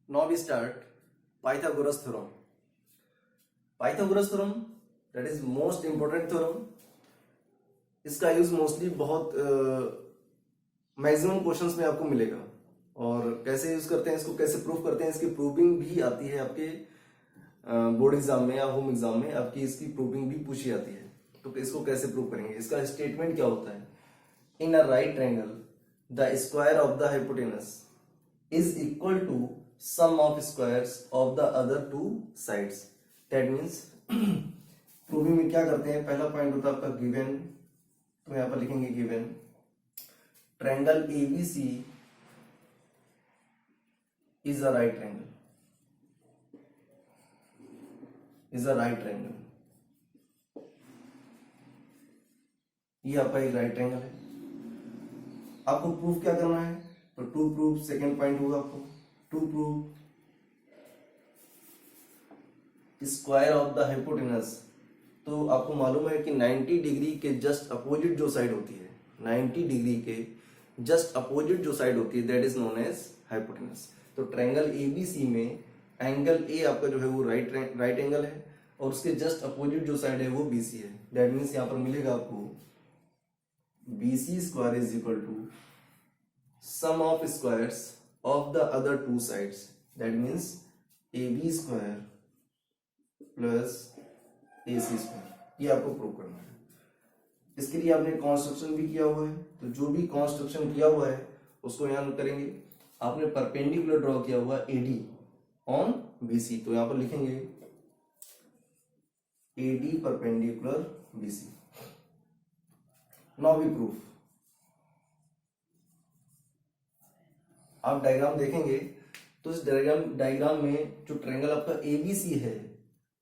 Now we start Pythagoras theorem. Pythagoras theorem, that is most important theorem. इसका use mostly बहुत maximum questions में आपको मिलेगा। और कैसे यूज करते हैं इसको, कैसे प्रूव करते हैं, इसकी प्रूविंग भी आती है आपके बोर्ड एग्जाम में या होम एग्जाम में, आपकी इसकी प्रूविंग भी पूछी जाती है। तो इसको कैसे प्रूव करेंगे, इसका स्टेटमेंट क्या होता है? In a right triangle the square of the hypotenuse is equal to sum of squares of the other two sides. That means proving में क्या करते हैं, पहला पॉइंट होता है आपका गिवन, तो यहां पर लिखेंगे given triangle ABC is a right triangle, is a right triangle. ये आपका एक राइट ट्रायंगल है। आपको प्रूफ क्या करना है, तो टू प्रूफ, सेकेंड पॉइंट होगा आपको to proof square of the hypotenuse. तो आपको मालूम है कि 90 डिग्री के जस्ट अपोजिट जो साइड होती है, 90 डिग्री के जस्ट अपोजिट जो साइड होती है, that is known as hypotenuse. तो ट्रायंगल एबीसी में एंगल ए आपका जो है वो राइट एंगल है, और उसके जस्ट अपोजिट जो साइड है वो बीसी है। दैट मीन्स यहां पर मिलेगा आपको BC square is equal to sum of squares of the other two sides. That means A B square plus A C square. ये आपको प्रूव करना है। इसके लिए आपने कॉन्स्ट्रक्शन भी किया हुआ है, तो जो भी कॉन्स्ट्रक्शन किया हुआ है उसको यहां करेंगे। आपने परपेंडिकुलर ड्रॉ किया हुआ एडी ऑन बीसी, तो यहां पर लिखेंगे AD perpendicular BC. Now we proof. आप डायग्राम देखेंगे तो इस डायग्राम में जो ट्रायंगल आपका एबीसी है,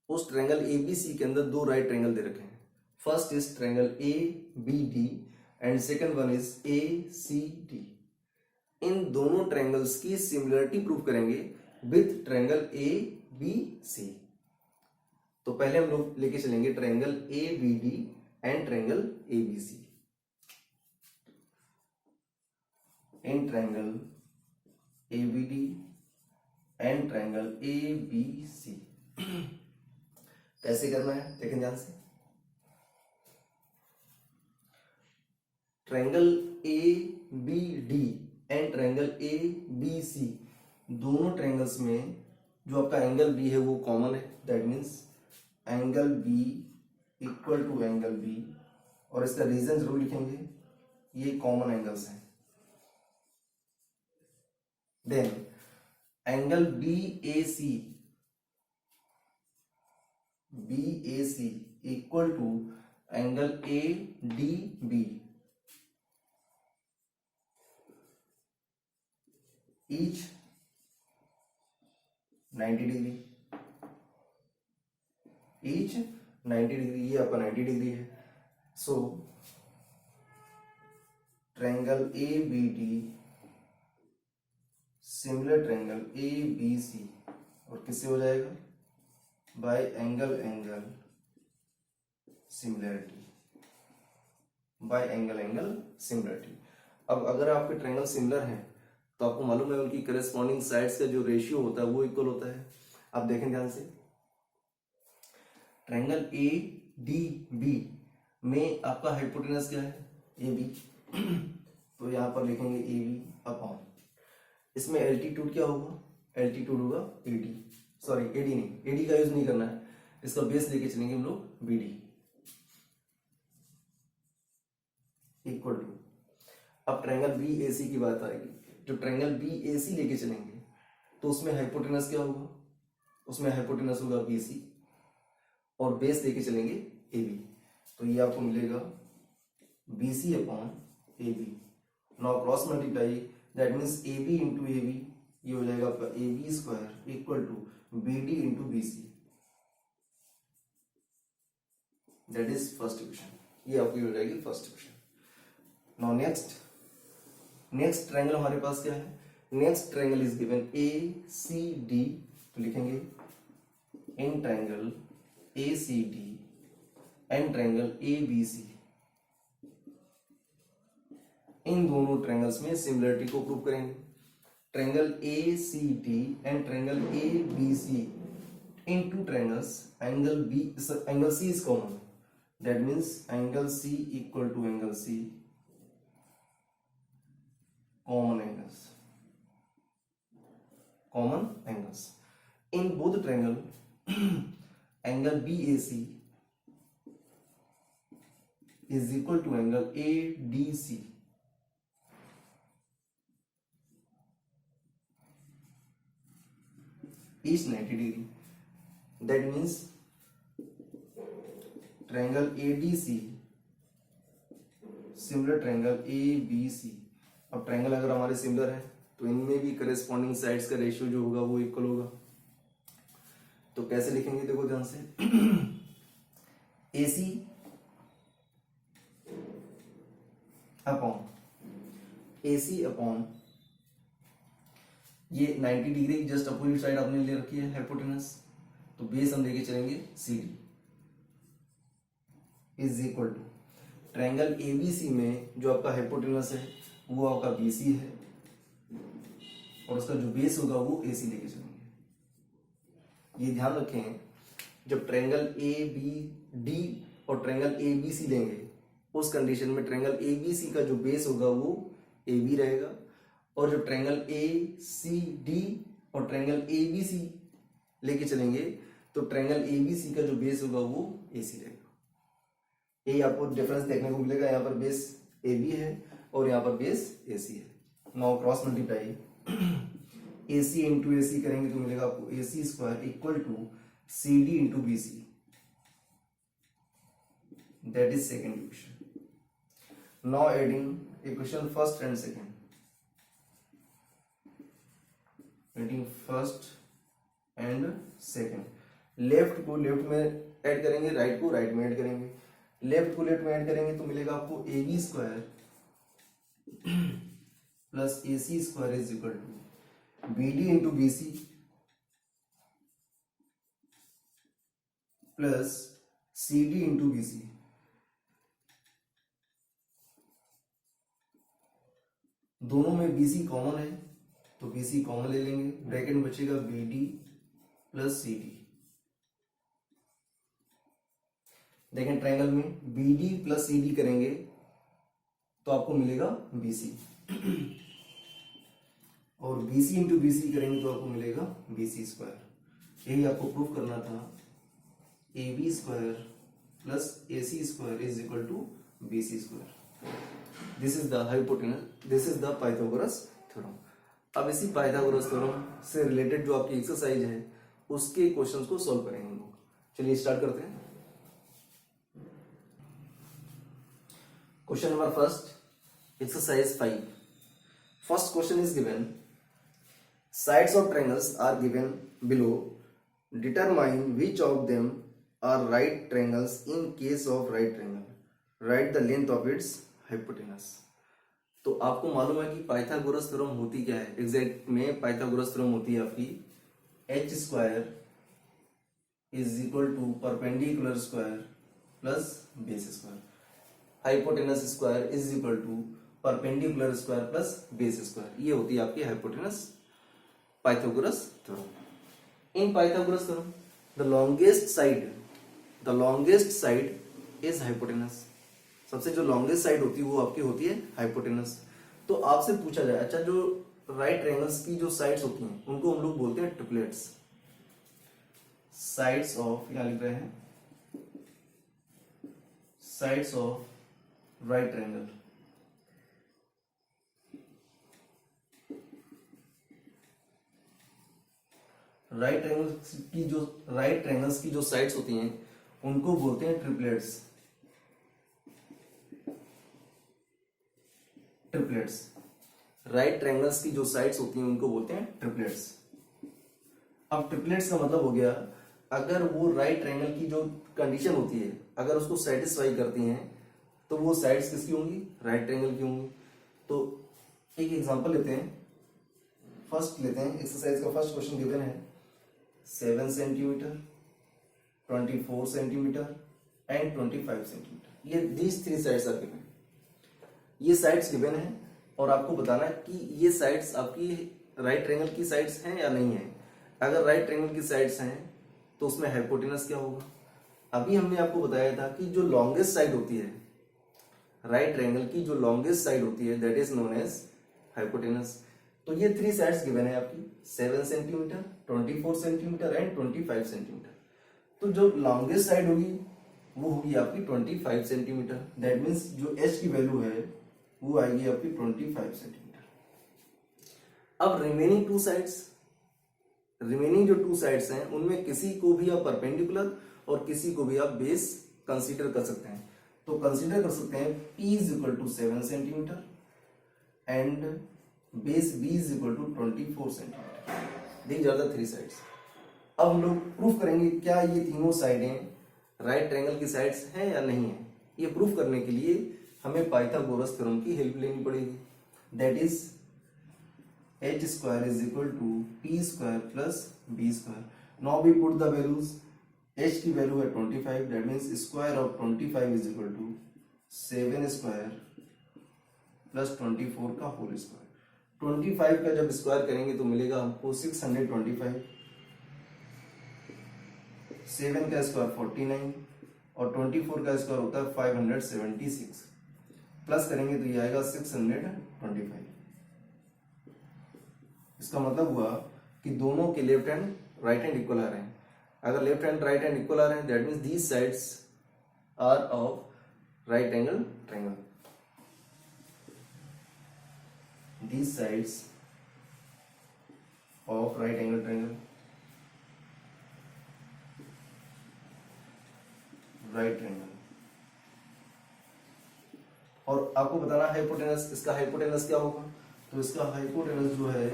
उस ट्रायंगल एबीसी के अंदर दो राइट ट्रायंगल दे रखे हैं। First is triangle A B D and second one is A C D. इन दोनों ट्रायंगल्स की सिमिलरिटी प्रूव करेंगे with triangle A B C. तो पहले हम लोग लेके चलेंगे triangle A B D and triangle A B C. इन triangle A B D and triangle A B C कैसे करना है देखें ध्यान से। Triangle A B D and triangle A B C, दोनों ट्रायंगल्स में जो आपका एंगल बी है वो कॉमन है। That means angle B equal to angle B, और इसका रीजन जरूर लिखेंगे, ये कॉमन एंगल्स हैं। Then angle B A C equal to angle A D B, each 90 degree, each 90 degree, ये आपका 90 डिग्री है। So triangle A B D similar triangle A B C, और किससे हो जाएगा, by angle similarity, by angle similarity. अब अगर आपके ट्रायंगल सिमिलर हैं तो आपको मालूम है उनकी करेस्पॉन्डिंग साइड्स का जो रेशियो होता है वो इक्वल होता है। आप देखें ध्यान से, ट्रायंगल ए डी बी में आपका हाइपोटेनस क्या है, ए बी। तो यहां पर लिखेंगे ए बी अपॉन, इसमें एल्टीट्यूड क्या होगा, एल्टीट्यूड होगा एडी, सॉरी एडी नहीं, एडी का यूज नहीं करना है, इसका बेस लेके चलेंगे हम लोग बीडी इक्वल टू। अब ट्रायंगल बी ए सी की बात आएगी। जो ट्रायंगल बी ए सी लेके चलेंगे तो उसमें हाइपोटेनस क्या होगा, उसमें हाइपोटेनस होगा बी सी, और बेस लेके चलेंगे ए बी। तो ये आपको मिलेगा B C upon A B. Now cross multiply, that means A B into A B, ये हो जाएगा आपका A B square equal to B D into B C. That is first equation, ये आपकी हो जाएगी first equation. Now next triangle हमारे पास क्या है, next triangle is given A C D, तो लिखेंगे in triangle A C D and triangle A B C. इन दोनों ट्रायंगल्स में सिमिलरिटी को प्रूव करेंगे। triangle ACD and triangle ABC in two triangles, angle C is common. That means angle C equal to angle C, common angles. In both triangle, angle BAC is equal to angle ADC. Is 90 degree. That means triangle ADC similar triangle ABC. अब triangle अगर हमारे similar है तो इनमें भी corresponding sides का ratio जो होगा वो इक्वल होगा. तो कैसे लिखेंगे देखो ध्यान से. AC अपॉन ये 90 डिग्री की जस्ट अपोजिट साइड आपने ले रखी है हाइपोटेनस, तो बेस हम लेके चलेंगे CD is equal to triangle ABC में जो आपका हाइपोटेनस है वो आपका BC है और उसका जो बेस होगा वो AC लेके चलेंगे. ये ध्यान रखें, जब ट्रायंगल ABD और ट्रायंगल ABC लेंगे उस कंडीशन में ट्रायंगल ABC का जो बेस होगा वो AB रहेगा और जब ट्रायंगल ACD और ट्रायंगल ABC लेके चलेंगे तो ट्रायंगल ABC का जो बेस होगा वो AC रहेगा. यही आपको डिफरेंस देखने को मिलेगा. यहाँ पर बेस AB है और यहाँ पर बेस AC है. Now cross multiply AC into AC करेंगे तो मिलेगा आपको AC square equal to CD into BC. That is second equation. Now adding equation first and second. Adding first and second. Left को लेफ्ट में add करेंगे, right को right में add करेंगे. लेफ्ट को लेफ्ट में ऐड करेंगे तो मिलेगा आपको AB square plus AC square is equal to BD into BC plus CD into BC. दोनों में BC कॉमन है तो BC कॉमन ले लेंगे. ब्रैकेट में बचेगा BD प्लस CD. देखें ट्रायंगल में BD प्लस CD करेंगे तो आपको मिलेगा BC और BC इंटू BC करेंगे तो आपको मिलेगा BC स्क्वायर. यही आपको प्रूव करना था. AB square plus AC square is equal to BC square. This is the hypotenuse, this is the Pythagoras theorem. अब इसी पाइथागोरस थ्योरम से रिलेटेड जो आपकी एक्सरसाइज है उसके क्वेश्चंस को सॉल्व करेंगे हम लोग. चलिए स्टार्ट करते हैं. Question number first, exercise 5. First question is given. Sides of triangles are given below. Determine which of them are right triangles in case of right triangle. Write the length of its hypotenuse. तो आपको मालूम है कि Pythagoras theorem होती क्या है. Exact में Pythagoras theorem होती है आपकी h square is equal to perpendicular square plus base square. Hypotenuse square is equal to perpendicular square plus base square. ये होती है आपकी hypotenuse Pythagoras theorem. In Pythagoras theorem the longest side is hypotenuse. सबसे जो longest side होती है वो आपकी होती है हाइपोटेनस. तो आपसे पूछा जाए, अच्छा जो राइट ट्रायंगल्स की जो साइड्स होती हैं उनको हम लोग बोलते हैं ट्रिपलेट्स. साइड्स ऑफ, क्या लिख रहे हैं, sides of right triangle. Right triangles की जो साइड्स होती हैं उनको बोलते हैं ट्रिपलेट्स. राइट ट्रायंगल्स की जो साइड्स होती हैं उनको बोलते हैं ट्रिपलेट्स. अब ट्रिपलेट्स का मतलब हो गया, अगर वो राइट ट्रायंगल की जो कंडीशन होती है अगर उसको सेटिस्फाई करती हैं तो वो साइड्स किसकी होंगी, राइट ट्रायंगल की होंगी. तो एक एग्जांपल लेते हैं. फर्स्ट लेते हैं एक्सरसाइज का फर्स्ट क्वेश्चन गिवन है 7 सेंटीमीटर, 24 सेंटीमीटर एंड 25 सेंटीमीटर. ये these three sides are given. ये साइड्स गिवन है और आपको बताना है कि ये साइड्स आपकी राइट ट्रायंगल की साइड्स हैं या नहीं है? अगर राइट ट्रायंगल की साइड्स हैं तो उसमें हाइपोटेनस क्या होगा? अभी हमने आपको बताया था कि जो लॉन्गेस्ट साइड होती है राइट ट्रायंगल की, जो लॉन्गेस्ट साइड होती है that is known as hypotenuse. तो ये 3 साइड्स गिवन है आपकी, 7 सेंटीमीटर, 24 सेंटीमीटर एंड 25 सेंटीमीटर। तो जो लॉन्गेस्ट साइड होगी वो होगी आपकी 25 सेंटीमीटर। दैट मीन्स जो एच की वैल्यू है वो आएगी आपकी 25 सेंटीमीटर। अब रिमेनिंग जो टू साइड्स हैं उनमें किसी को भी आप परपेंडिकुलर और किसी को भी आप बेस कंसीडर कर सकते हैं। तो कंसीडर कर सकते हैं P is equal to 7 centimetre and base B is equal to 24 centimetre. These are the 3 sides. अब हम लोग प्रूफ करेंगे क्या ये तीनों साइडें राइट ट्रायंगल की साइड्स हैं या नहीं है। ये प्रूफ करने के लिए हमें पाइथागोरस थ्योरम की हेल्प लेनी पड़ेगी। That is h square is equal to p square plus b square. Now we put the values. h की वैल्यू है 25, that means square of 25 is equal to 7 square plus 24 का whole square. 25 का जब square करेंगे तो मिलेगा हमको 625, 7 का स्क्वायर 49 और 24 का स्क्वायर होता है 576। प्लस करेंगे तो ये आएगा 625। इसका मतलब हुआ कि दोनों के left hand right hand equal आ रहे हैं। अगर left hand right hand equal आ रहे हैं that means these sides are of right angle triangle. These sides of right angle triangle, right triangle। और आपको बताना हाइपोटेनस, इसका हाइपोटेनस क्या होगा? तो इसका हाइपोटेनस जो है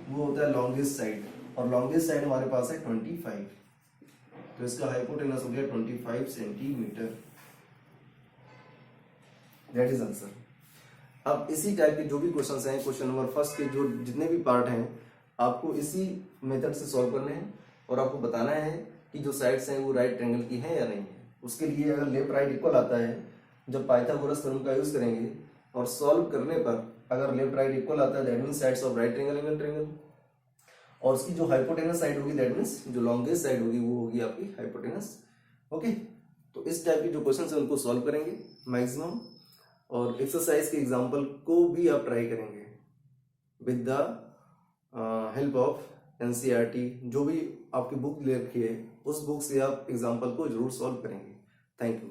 वो होता है लॉन्गेस्ट साइड, और लॉन्गेस्ट साइड हमारे पास है 25, तो इसका हाइपोटेनस हो गया 25 सेंटीमीटर। That is answer. अब इसी टाइप के जो भी क्वेश्चंस हैं, क्वेश्चन नंबर फर्स्ट के जो जितने भी पार्ट हैं आपको इसी मेथड से सॉल्व करने हैं और आपको बताना है कि जो साइड्स हैं वो राइट ट्रायंगल की हैं या नहीं है। उसके लिए अगर लेफ्ट राइट इक्वल आता है, जब पाइथागोरस थ्योरम का यूज करेंगे और सॉल्व करने पर अगर लेफ्ट राइट इक्वल आता है that means sides of right triangle angle triangle, और उसकी जो हाइपोटेनस साइड होगी दैट मीन्स जो लॉन्गेस्ट साइड होगी वो होगी आपकी हाइपोटेनस। ओके, तो इस टाइप के जो क्वेश्चन है उनको सॉल्व करेंगे मैक्सिमम, और एक्सरसाइज के एग्जाम्पल को भी आप ट्राई करेंगे with the help of NCERT। जो भी आपकी बुक ले रखी है उस बुक से आप एग्जाम्पल को जरूर सॉल्व करेंगे। Thank you.